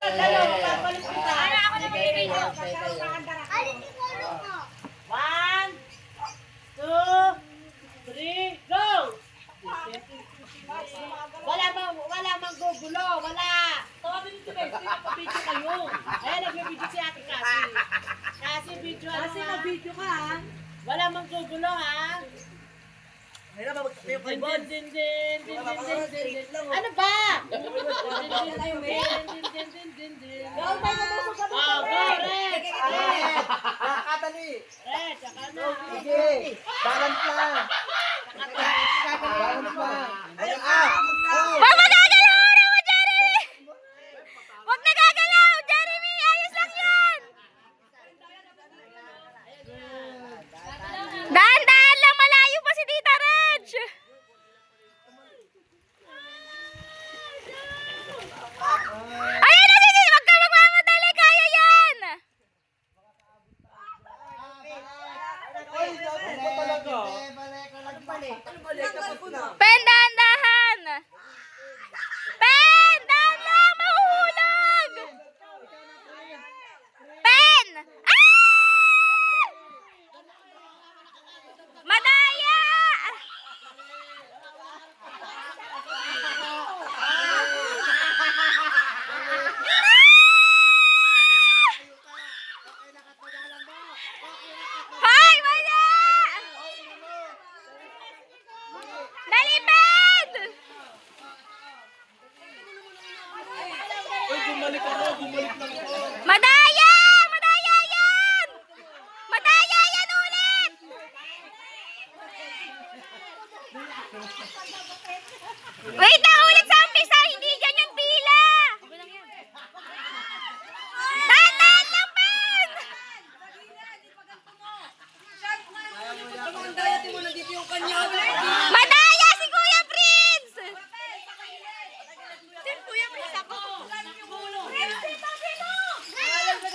Dalawa, papalit kita. Ano ako na mag-video? One, two, three, go! Wala mang gugulo, wala. Tawagin nito guys, nagpa-video kayo. Ayan, nagpa-video si Ate Cassie. Cassie, video ano Kasi ha? na-video ka ha. Wala mang gugulo ha? Din. Ano ba? Gawin tayo na sa sabi. Oh, go, Red! Nakatali. Red, saka na. Sige. Balance lang. Balance lang. Ayun, Wag magagalaw! Oras mo, Jeremy! Wag nagagalaw! Jeremy, ayos lang yan! Dahan-dahan lang, malayo pa si Tita Reg! Ayan na, sige! Wag ka magmamadali, kaya yan! Pen, dahan-dahan! Pen! Dahan lang! Mahuhulog! Pen! Ah! Madaya! Hoy! Wala! Dali, Pen! Madaya! Madaya yan! Madaya yan ulit! Wait na ulit sa umpisa! Hindi dyan yung pila! Dahan-dahan lang, Pen! Dayati mo nandito yung kanya ulit. Madaya si Kuya Prince! Tim, Kuya Prince ako.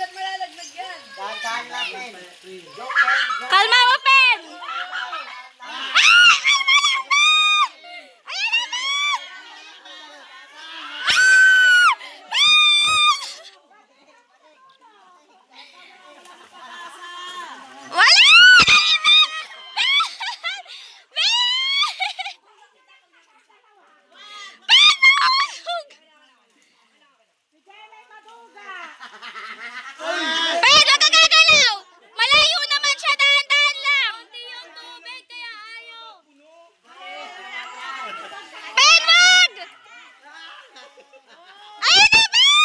Malalaglag yan. Dahan lang, men. Kalma mo, Pen! Ah! Kalma lang, Pen! Ayan na, Pen! Ah! Pen! Wala! Pen, wag ka gagalaw! Malayo naman siya, dahan-dahan lang! Kunti yung tubig, kaya ayaw! Pen, wag! Ayun na, Pen!